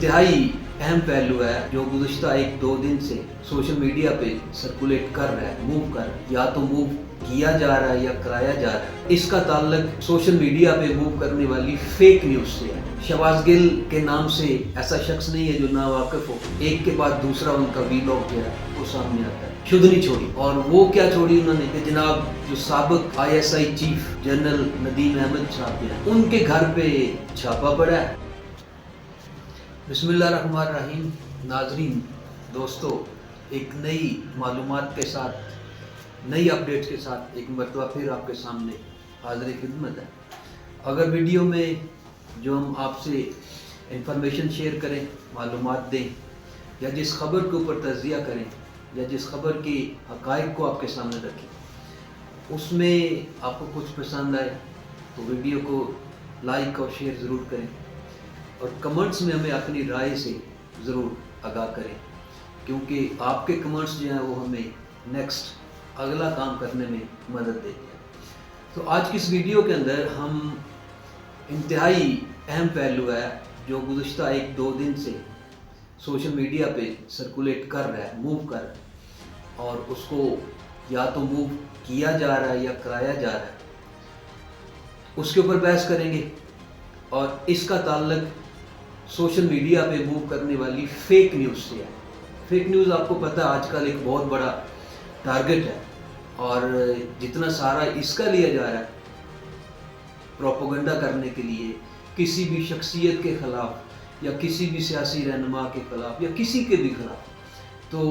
انتہائی اہم پہلو ہے جو گزشتہ 1-2 دن سے سوشل میڈیا پہ سرکولیٹ کر رہا ہے، موو کر رہا ہے، یا تو موو کیا جا رہا ہے یا کرایا جا رہا ہے۔ اس کا تعلق سوشل میڈیا پہ موو کرنے والی فیک نیوز سے ہے۔ شہباز گل کے نام سے ایسا شخص نہیں ہے جو ناواقف ہو، ایک کے بعد دوسرا ان کا ویلاگ جو ہے وہ سامنے آتا ہے۔ شدنی چھوڑی، اور وہ کیا چھوڑی انہوں نے کہ جناب جو سابق ISI chief general Nadeem Ahmed صاحب ہیں، ان کے گھر پہ چھاپا پڑا ہے۔ بسم اللہ الرحمن الرحیم۔ ناظرین، دوستو، ایک نئی معلومات کے ساتھ، نئی اپڈیٹ کے ساتھ ایک مرتبہ پھر آپ کے سامنے حاضر خدمت ہے۔ اگر ویڈیو میں جو ہم آپ سے انفارمیشن شیئر کریں، معلومات دیں، یا جس خبر کے اوپر تجزیہ کریں، یا جس خبر کی حقائق کو آپ کے سامنے رکھیں، اس میں آپ کو کچھ پسند آئے تو ویڈیو کو لائک اور شیئر ضرور کریں، اور کمنٹس میں ہمیں اپنی رائے سے ضرور آگاہ کریں، کیونکہ آپ کے کمنٹس جو ہیں وہ ہمیں نیکسٹ اگلا کام کرنے میں مدد دیتے ہیں۔ تو آج کی اس ویڈیو کے اندر ہم انتہائی اہم پہلو ہے جو گزشتہ 1-2 دن سے سوشل میڈیا پہ سرکولیٹ کر رہا ہے، موو کر رہا ہے، اور اس کو یا تو موو کیا جا رہا ہے یا کرایا جا رہا ہے، اس کے اوپر بحث کریں گے۔ اور اس کا تعلق سوشل میڈیا پہ موو کرنے والی فیک نیوز سے ہے۔ فیک نیوز آپ کو پتہ آج کل ایک بہت بڑا ٹارگٹ ہے، اور جتنا سارا اس کا لیا جا رہا ہے پروپیگنڈا کرنے کے لیے، کسی بھی شخصیت کے خلاف یا کسی بھی سیاسی رہنما کے خلاف یا کسی کے بھی خلاف، تو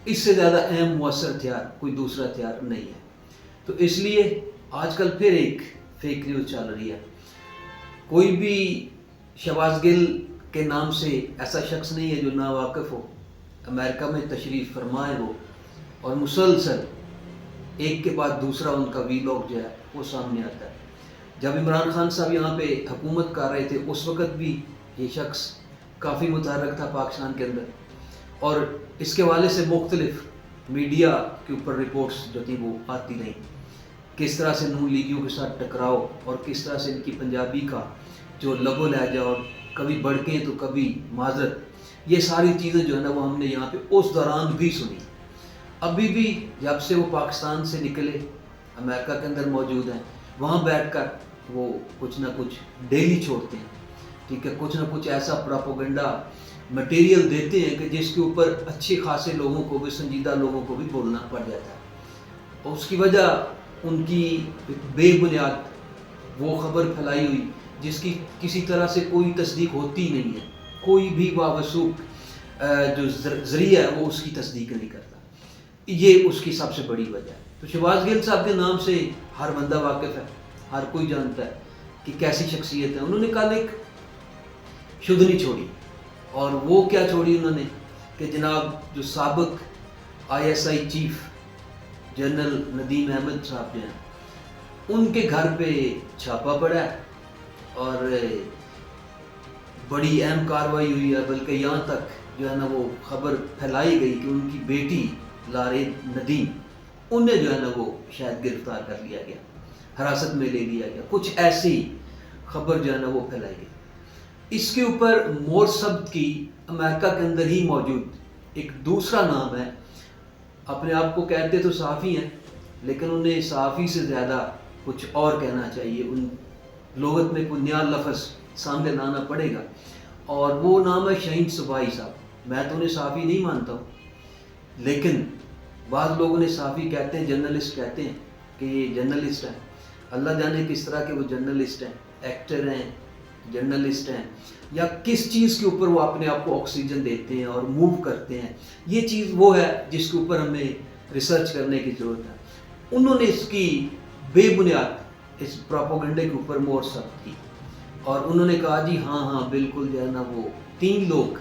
اس سے زیادہ اہم مؤثر ہتھیار کوئی دوسرا ہتھیار نہیں ہے۔ تو اس لیے آج کل پھر ایک فیک نیوز چل رہی ہے۔ کوئی بھی شہباز گل کے نام سے ایسا شخص نہیں ہے جو ناواقف ہو، امریکہ میں تشریف فرما ہے وہ، اور مسلسل ایک کے بعد دوسرا ان کا ویلاگ جو ہے وہ سامنے آتا ہے۔ جب عمران خان صاحب یہاں پہ حکومت کر رہے تھے، اس وقت بھی یہ شخص کافی متحرک تھا پاکستان کے اندر، اور اس کے حوالے سے مختلف میڈیا کے اوپر رپورٹس جو تھیں وہ آتی رہیں، کس طرح سے نون لیگیوں کے ساتھ ٹکراؤ، اور کس طرح سے ان کی پنجابی کا جو لب و لہجہ، اور کبھی بڑکیں تو کبھی معذرت، یہ ساری چیزیں جو ہے نا وہ ہم نے یہاں پہ اس دوران بھی سنی۔ ابھی بھی جب سے وہ پاکستان سے نکلے امریکہ کے اندر موجود ہیں، وہاں بیٹھ کر وہ کچھ نہ کچھ ڈیلی چھوڑتے ہیں، ٹھیک ہے، کچھ نہ کچھ ایسا پروپیگنڈا مٹیریل دیتے ہیں کہ جس کے اوپر اچھے خاصے لوگوں کو بھی، سنجیدہ لوگوں کو بھی بولنا پڑ جاتا ہے، اور اس کی وجہ ان کی بے بنیاد وہ خبر پھیلائی ہوئی جس کی کسی طرح سے کوئی تصدیق ہوتی نہیں ہے، کوئی بھی باوثوق جو ذریعہ ہے وہ اس کی تصدیق نہیں کرتا۔ یہ اس کی سب سے بڑی وجہ ہے۔ تو شہباز گل صاحب کے نام سے ہر بندہ واقف ہے، ہر کوئی جانتا ہے کہ کیسی شخصیت ہے۔ انہوں نے کل ایک شدنی چھوڑی، اور وہ کیا چھوڑی انہوں نے کہ جناب جو سابق ISI chief general Nadeem Ahmed صاحب ہیں، ان کے گھر پہ چھاپا پڑا ہے، اور بڑی اہم کارروائی ہوئی ہے، بلکہ یہاں تک جو ہے نا وہ خبر پھیلائی گئی کہ ان کی بیٹی لارین ندیم، انہیں جو ہے نا وہ شاید گرفتار کر لیا گیا، حراست میں لے لیا گیا، کچھ ایسی خبر جو ہے نا وہ پھیلائی گئی۔ اس کے اوپر مورسبت کی امریکہ کے اندر ہی موجود ایک دوسرا نام ہے، اپنے آپ کو کہتے تو صحافی ہیں، لیکن انہیں صحافی سے زیادہ کچھ اور کہنا چاہیے، ان لغت میں کوئی نیا لفظ سامنے لانا پڑے گا، اور وہ نام ہے شاہین صباحی صاحب۔ میں تو انہیں صحافی نہیں مانتا ہوں، لیکن بعض لوگ انہیں صحافی کہتے ہیں، جرنلسٹ کہتے ہیں کہ یہ جرنلسٹ ہیں۔ اللہ جانے کس طرح کے وہ جرنلسٹ ہیں، ایکٹر ہیں، جرنلسٹ ہیں، یا کس چیز کے اوپر وہ اپنے آپ کو آکسیجن دیتے ہیں اور موو کرتے ہیں۔ یہ چیز وہ ہے جس کے اوپر ہمیں ریسرچ کرنے کی ضرورت ہے۔ انہوں نے اس کی بے بنیاد اس پروپیگنڈے کے اوپر مور ثبت کی، اور انہوں نے کہا جی ہاں بالکل جو ہے نا وہ 3 لوگ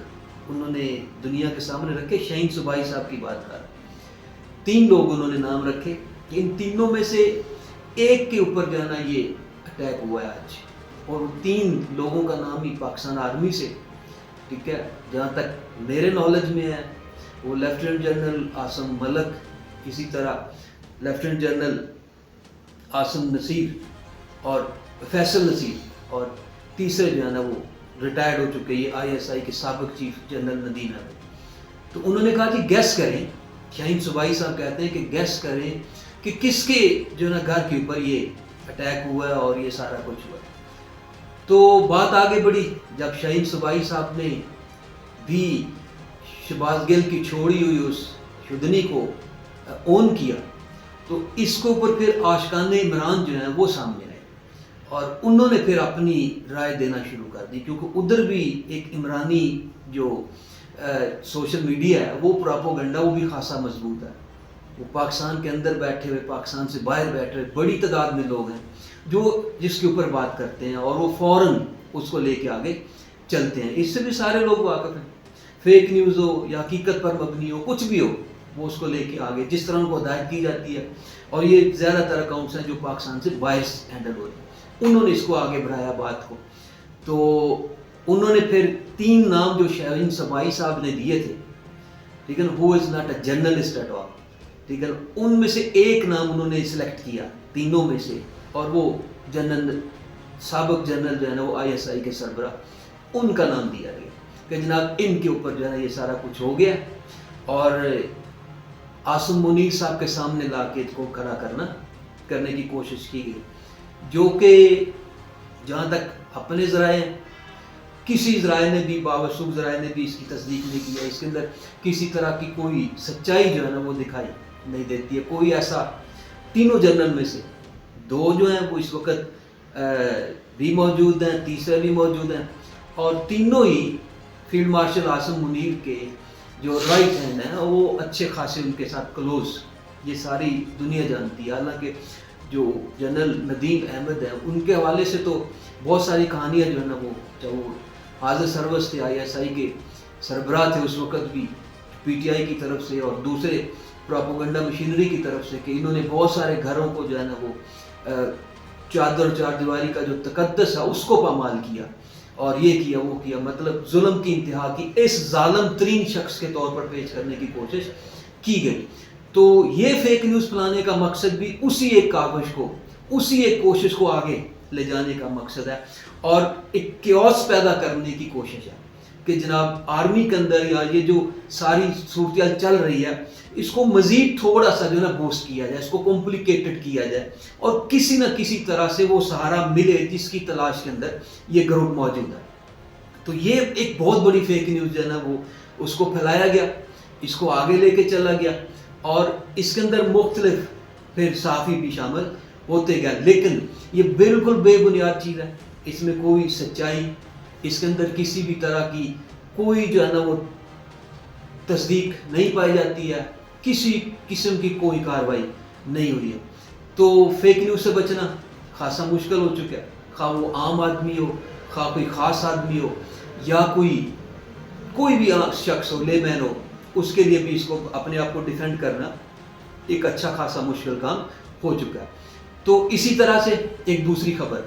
انہوں نے دنیا کے سامنے رکھے۔ شاہین صباحی صاحب کی بات کر رہے ہیں، 3 لوگ انہوں نے نام رکھے کہ ان تینوں میں سے ایک کے اوپر جو ہے نا یہ اٹیک ہوا ہے آج، اور 3 لوگوں کا نام ہی پاکستان آرمی سے، ٹھیک ہے، جہاں تک میرے نالج میں ہے وہ لیفٹیننٹ جنرل عاصم ملک، اسی طرح لیفٹیننٹ جنرل عاصم نصیر اور فیصل نصیر، اور تیسرے جو ہے نا وہ ریٹائرڈ ہو چکے یہ ISI کے سابق چیف جنرل ندیم احمد. تو انہوں نے کہا جی گیس کریں، شاہین صوبائی صاحب کہتے ہیں کہ گیس کریں کہ کس کے جو ہے نا گھر کے اوپر یہ اٹیک ہوا ہے اور یہ سارا کچھ ہوا ہے. تو بات آگے بڑھی جب شاہین صوبائی صاحب نے بھی شہباز گل کی چھوڑی ہوئی اس شدنی کو اون کیا تو اس کے اوپر پھر عاشقان عمران جو ہیں وہ سامنے آئے اور انہوں نے پھر اپنی رائے دینا شروع کر دی، کیونکہ ادھر بھی ایک عمرانی جو سوشل میڈیا ہے وہ پراپوگنڈا وہ بھی خاصا مضبوط ہے. وہ پاکستان کے اندر بیٹھے ہوئے، پاکستان سے باہر بیٹھے ہوئے بڑی تعداد میں لوگ ہیں جو جس کے اوپر بات کرتے ہیں اور وہ فوراً اس کو لے کے آگے چلتے ہیں. اس سے بھی سارے لوگ واقف ہیں، فیک نیوز ہو یا حقیقت پر مبنی ہو کچھ بھی ہو وہ اس کو لے کے آگے جس طرح ان کو ہدایت کی جاتی ہے. اور یہ زیادہ تر اکاؤنٹس ہیں جو پاکستان سے باہر ہینڈل ہو رہے ہیں، انہوں نے اس کو آگے بڑھایا بات کو. تو انہوں نے پھر 3 نام جو شاہین صوبائی صاحب نے دیے تھے، ٹھیک ہے نا، who is not a journalist at all, ٹھیک ہے نا، ان میں سے ایک نام انہوں نے سلیکٹ کیا تینوں میں سے، اور وہ جنرل سابق جنرل جو ہے نا وہ ISI کے سربراہ، ان کا نام دیا گیا کہ جناب ان کے اوپر جو ہے نا یہ سارا کچھ ہو گیا اور عاصم منیر صاحب کے سامنے لا کے اس کو کھڑا کرنے کی کوشش کی گئی، جو کہ جہاں تک اپنے ذرائع کسی ذرائع نے بھی باوثوق ذرائع نے بھی اس کی تصدیق نہیں کیا. اس کے اندر کسی طرح کی کوئی سچائی جو ہے نا وہ دکھائی نہیں دیتی ہے. کوئی ایسا تینوں جنرل میں سے 2 جو ہیں وہ اس وقت بھی موجود ہیں، تیسرے بھی موجود ہیں، اور تینوں ہی فیلڈ مارشل عاصم منیر کے جو رائٹ ہینڈ ہیں وہ اچھے خاصے ان کے ساتھ کلوز، یہ ساری دنیا جانتی ہے. حالانکہ جو جنرل ندیم احمد ہیں ان کے حوالے سے تو بہت ساری کہانیاں جو ہے نا وہ حاضر سروس تھے، ISI کے سربراہ تھے اس وقت بھی PTI کی طرف سے اور دوسرے پراپوگنڈا مشینری کی طرف سے، کہ انہوں نے بہت سارے گھروں کو جو ہے نا وہ چادر چار دیواری کا جو تقدس ہے اس کو پامال کیا اور یہ کیا وہ کیا، مطلب ظلم کی انتہا کی، اس ظالم ترین شخص کے طور پر پیش کرنے کی کوشش کی گئی. تو یہ فیک نیوز پھیلانے کا مقصد بھی اسی ایک کاوش کو، اسی ایک کوشش کو آگے لے جانے کا مقصد ہے اور ایک کیوس پیدا کرنے کی کوشش ہے کہ جناب آرمی کے اندر یا یہ جو ساری صورتحال چل رہی ہے اس کو مزید تھوڑا سا جو ہے نا بوسٹ کیا جائے، اس کو کمپلیکیٹڈ کیا جائے اور کسی نہ کسی طرح سے وہ سہارا ملے جس کی تلاش کے اندر یہ گروپ موجود ہے. تو یہ ایک بہت بڑی فیک نیوز جو ہے نا وہ اس کو پھیلایا گیا، اس کو آگے لے کے چلا گیا اور اس کے اندر مختلف پھر صحافی بھی شامل ہوتے گئے. لیکن یہ بالکل بے بنیاد چیز ہے، اس میں کوئی سچائی، اس کے اندر کسی بھی طرح کی کوئی جو ہے نا وہ تصدیق نہیں پائی جاتی ہے، کسی قسم کی کوئی کارروائی نہیں ہوئی ہے. تو فیک نیوز سے بچنا خاصا مشکل ہو چکا ہے، خواہ وہ عام آدمی ہو، خواہ کوئی خاص آدمی ہو یا کوئی بھی شخص ہو، لے مین ہو، اس کے لیے بھی اس کو اپنے آپ کو ڈیفینڈ کرنا ایک اچھا خاصا مشکل کام ہو چکا ہے. تو اسی طرح سے ایک دوسری خبر،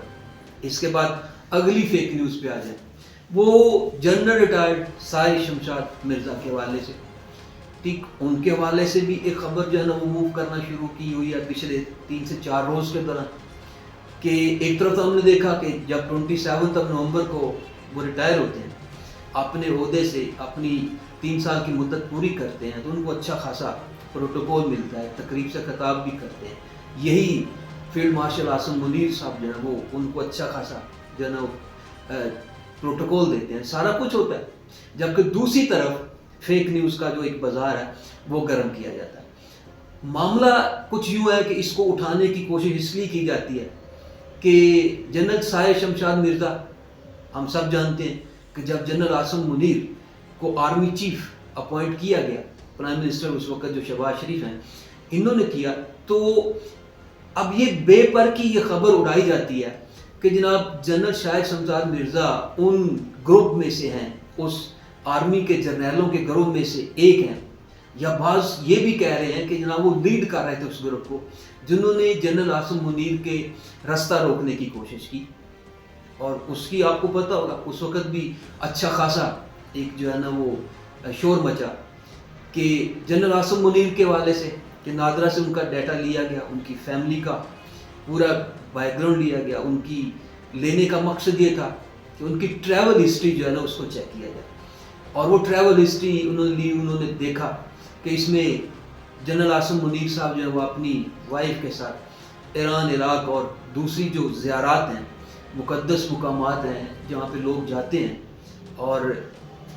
اس کے بعد اگلی فیک نیوز پہ آ جائیں، وہ جنرل ریٹائرڈ سائے شمشاد مرزا کے حوالے سے، ٹھیک، ان کے حوالے سے بھی ایک خبر جو ہے نا وہ موو کرنا شروع کی ہوئی ہے پچھلے 3 سے 4 روز کے دوران. کہ ایک طرف تو ہم نے دیکھا کہ جب 27 نومبر کو وہ ریٹائر ہوتے ہیں، اپنے عہدے سے اپنی 3 سال کی مدت پوری کرتے ہیں، تو ان کو اچھا خاصا پروٹوکول ملتا ہے، تقریب سے خطاب بھی کرتے ہیں. یہی فیلڈ مارشل عاصم منیر صاحب جو ہے وہ ان کو اچھا خاصا جو ہے نا پروٹوکول دیتے ہیں، سارا کچھ ہوتا ہے. جبکہ دوسری طرف فیک نیوز کا جو ایک بازار ہے وہ گرم کیا جاتا ہے. معاملہ کچھ یوں ہے کہ اس کو اٹھانے کی کوشش اس لیے کی جاتی ہے کہ جنرل سائے شمشاد مرزا، ہم سب جانتے ہیں کہ جب جنرل عاصم منیر کو آرمی چیف اپوائنٹ کیا گیا، پرائم منسٹر اس وقت جو شہباز شریف ہیں انہوں نے کیا، تو اب یہ بے پر کی یہ خبر اڑائی جاتی ہے کہ جناب جنرل سائے شمشاد مرزا ان گروپ میں سے ہیں، اس آرمی کے جرنیلوں کے گروپ میں سے ایک ہیں، یا بعض یہ بھی کہہ رہے ہیں کہ جناب وہ لیڈ کر رہے تھے اس گروپ کو جنہوں نے جنرل عاصم منیر کے راستہ روکنے کی کوشش کی. اور اس کی آپ کو پتہ ہوگا اس وقت بھی اچھا خاصا ایک جو ہے نا وہ شور مچا کہ جنرل عاصم منیر کے حوالے سے کہ نادرا سے ان کا ڈیٹا لیا گیا، ان کی فیملی کا پورا بیک گراؤنڈ لیا گیا. ان کی لینے کا مقصد یہ تھا کہ ان کی ٹریول ہسٹری جو ہے نا اس کو چیک کیا جائے. اور وہ ٹریول ہسٹری انہوں نے دیکھا کہ اس میں جنرل عاصم منیر صاحب جو ہے وہ اپنی وائف کے ساتھ ایران، عراق اور دوسری جو زیارات ہیں، مقدس مقامات ہیں جہاں پہ لوگ جاتے ہیں، اور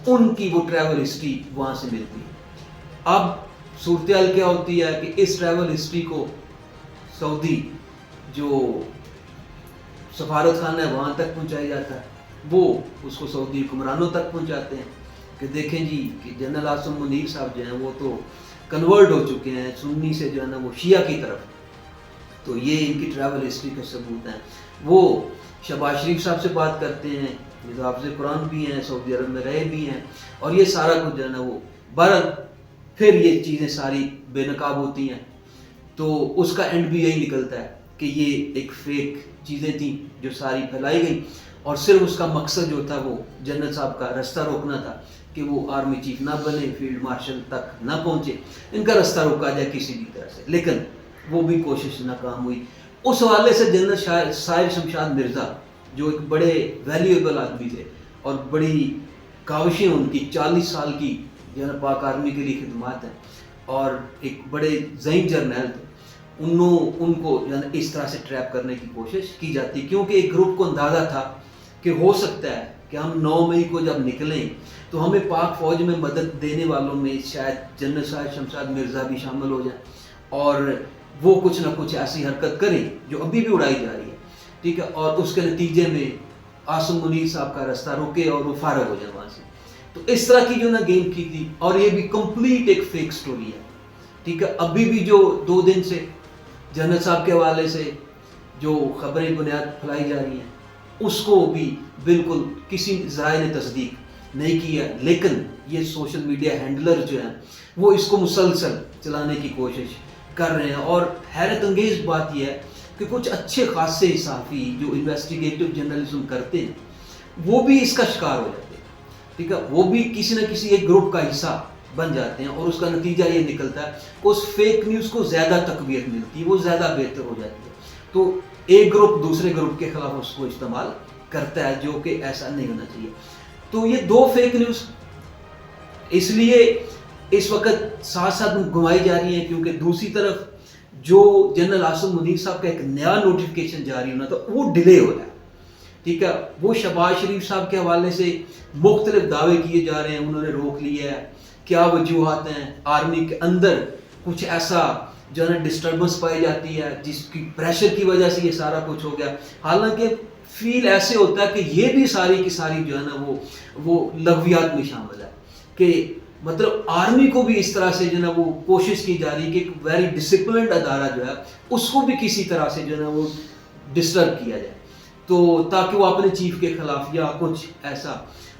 ان کی وہ ٹریول ہسٹری وہاں سے ملتی ہے. اب صورتحال کیا ہوتی ہے کہ اس ٹریول ہسٹری کو سعودی جو سفارت خانہ ہے وہاں تک پہنچایا جاتا ہے. وہ اس کو سعودی حکمرانوں تک پہنچاتے ہیں کہ دیکھیں جی کہ جنرل عاصم منیر صاحب جو ہیں وہ تو کنورٹ ہو چکے ہیں سنی سے جو ہے نا وہ شیعہ کی طرف. تو یہ ان کی ٹریول ہسٹری کا ثبوت ہیں. وہ شہباز شریف صاحب سے بات کرتے ہیں، حافظ قرآن بھی ہیں، سعودی عرب میں رہے بھی ہیں، اور یہ سارا کچھ جو ہے نا وہ بہرحال پھر یہ چیزیں ساری بے نقاب ہوتی ہیں. تو اس کا اینڈ بھی یہی نکلتا ہے کہ یہ ایک فیک چیزیں تھیں جو ساری پھیلائی گئی، اور صرف اس کا مقصد جو تھا وہ جنرل صاحب کا رستہ روکنا تھا کہ وہ آرمی چیف نہ بنے، فیلڈ مارشل تک نہ پہنچے، ان کا رستہ روکا جائے کسی بھی طرح سے. لیکن وہ بھی کوشش ناکام ہوئی. اس حوالے سے جنرل ساحر شمشاد مرزا جو ایک بڑے ویلیویبل آدمی تھے اور بڑی کاوشیں ان کی 40 سال کی جو ہے پاک آرمی کے لیے خدمات ہیں، اور ایک بڑے ذہین جرنیل تھے، ان کو جو ہے اس طرح سے ٹریپ کرنے کی کوشش کی جاتی، کیونکہ ایک گروپ کو اندازہ تھا کہ ہو سکتا ہے کہ ہم 9 مئی کو جب نکلیں تو ہمیں پاک فوج میں مدد دینے والوں میں شاید جنرل ساحر شمشاد مرزا بھی شامل ہو جائیں، اور وہ کچھ نہ کچھ ایسی حرکت کریں جو ابھی بھی اڑائی جا رہی ہے، ٹھیک ہے، اور اس کے نتیجے میں عاصم منیر صاحب کا رستہ روکے اور وہ فارغ ہو جائے وہاں سے. تو اس طرح کی جو نا گیم کی تھی، اور یہ بھی کمپلیٹ ایک فیک سٹوری ہے، ٹھیک ہے. ابھی بھی جو 2 دن سے جنرل صاحب کے حوالے سے جو خبریں بنیاد پھیلائی جا رہی ہیں اس کو بھی بالکل کسی ذرائع نے تصدیق نہیں کی ہے. لیکن یہ سوشل میڈیا ہینڈلر جو ہیں وہ اس کو مسلسل چلانے کی کوشش کر رہے ہیں. اور حیرت انگیز بات یہ ہے کہ کچھ اچھے خاصے صحافی جو انویسٹیگیٹو جرنلزم کرتے ہیں وہ بھی اس کا شکار ہو جاتے ہیں، ٹھیک ہے. وہ بھی کسی نہ کسی ایک گروپ کا حصہ بن جاتے ہیں، اور اس کا نتیجہ یہ نکلتا ہے کہ اس فیک نیوز کو زیادہ تقویت ملتی ہے، وہ زیادہ بہتر ہو جاتی ہے. تو ایک گروپ دوسرے گروپ کے خلاف اس کو استعمال کرتا ہے، جو کہ ایسا نہیں ہونا چاہیے. تو یہ 2 فیک نیوز اس لیے اس وقت ساتھ ساتھ گھمائی جا رہی ہیں کیونکہ دوسری طرف جو جنرل عاصم منیر صاحب کا ایک نیا نوٹیفیکیشن جاری ہونا تھا وہ ڈیلے ہو رہا ہے، ٹھیک ہے. وہ شہباز شریف صاحب کے حوالے سے مختلف دعوے کیے جا رہے ہیں، انہوں نے روک لیا ہے. کیا وجوہات ہیں؟ آرمی کے اندر کچھ ایسا جو ہے نا ڈسٹربنس پائی جاتی ہے جس کی پریشر کی وجہ سے یہ سارا کچھ ہو گیا. حالانکہ فیل ایسے ہوتا ہے کہ یہ بھی ساری کی ساری جو ہے نا وہ لغویات میں شامل ہے، کہ مطلب آرمی کو بھی اس طرح سے جو ہے نا وہ کوشش کی جا رہی ہے کہ ایک ویری ڈسپلنڈ ادارہ جو ہے اس کو بھی کسی طرح سے جو ہے نا وہ ڈسٹرب کیا جائے، تو تاکہ وہ اپنے چیف کے خلاف یا کچھ ایسا.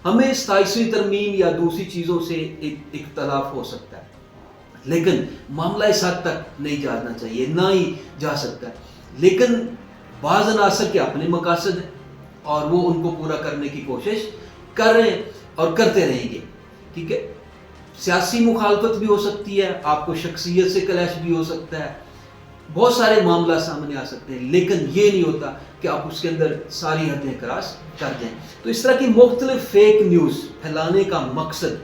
ہمیں 27ویں ترمیم یا دوسری چیزوں سے ایک اختلاف ہو سکتا ہے، لیکن معاملہ اس حد تک نہیں جانا چاہیے، نہ ہی جا سکتا ہے. لیکن بعض عناصر کے اپنے مقاصد ہیں اور وہ ان کو پورا کرنے کی کوشش کر رہے ہیں اور کرتے رہیں گے، ٹھیک ہے. سیاسی مخالفت بھی ہو سکتی ہے، آپ کو شخصیت سے کلیش بھی ہو سکتا ہے، بہت سارے معاملات سامنے آ سکتے ہیں، لیکن یہ نہیں ہوتا کہ آپ اس کے اندر ساری حدیں کراس کر دیں. تو اس طرح کی مختلف فیک نیوز پھیلانے کا مقصد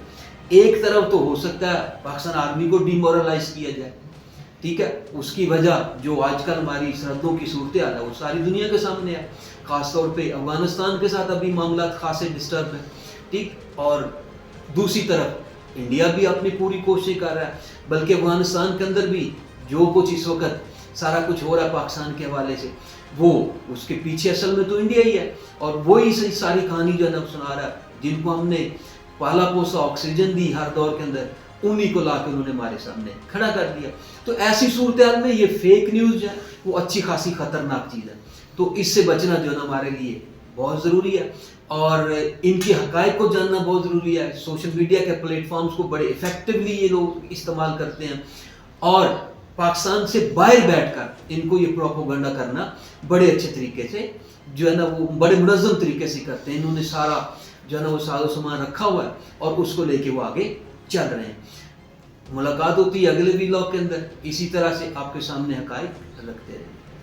ایک طرف تو ہو سکتا ہے پاکستان آرمی کو ڈی مورلائز کیا جائے، ٹھیک ہے. اس کی وجہ جو آج کل ہماری سرحدوں کی صورتحال ہے وہ ساری دنیا کے سامنے ہے، خاص طور پہ افغانستان کے ساتھ ابھی معاملات خاصے ڈسٹرب ہیں، ٹھیک. اور دوسری طرف انڈیا بھی اپنی پوری کوشش کر رہا ہے، بلکہ افغانستان کے اندر بھی جو کچھ اس وقت سارا کچھ ہو رہا ہے پاکستان کے حوالے سے وہ اس کے پیچھے اصل میں تو انڈیا ہی ہے، اور وہی ساری کہانی جو ہے نا سنا رہا ہے، جن کو ہم نے پالا پوسا آکسیجن دی ہر دور کے اندر، انہی کو لا کے انہوں نے ہمارے سامنے کھڑا کر دیا. تو ایسی صورتحال میں یہ فیک نیوز جو ہے وہ اچھی خاصی خطرناک چیز ہے. تو اس سے بچنا جو ہے نا ہمارے لیے بہت ضروری ہے، اور ان کی حقائق کو جاننا بہت ضروری ہے. سوشل میڈیا کے پلیٹ فارمز کو بڑے افیکٹولی یہ لوگ استعمال کرتے ہیں، اور پاکستان سے باہر بیٹھ کر ان کو یہ پروپیگنڈا کرنا بڑے اچھے طریقے سے جو ہے نا وہ بڑے منظم طریقے سے کرتے ہیں. انہوں نے سارا جو ہے نا وہ ساز و سامان رکھا ہوا ہے اور اس کو لے کے وہ آگے چل رہے ہیں. ملاقات ہوتی ہے اگلے ویلاگ کے اندر، اسی طرح سے آپ کے سامنے حقائق رکھتے رہیں.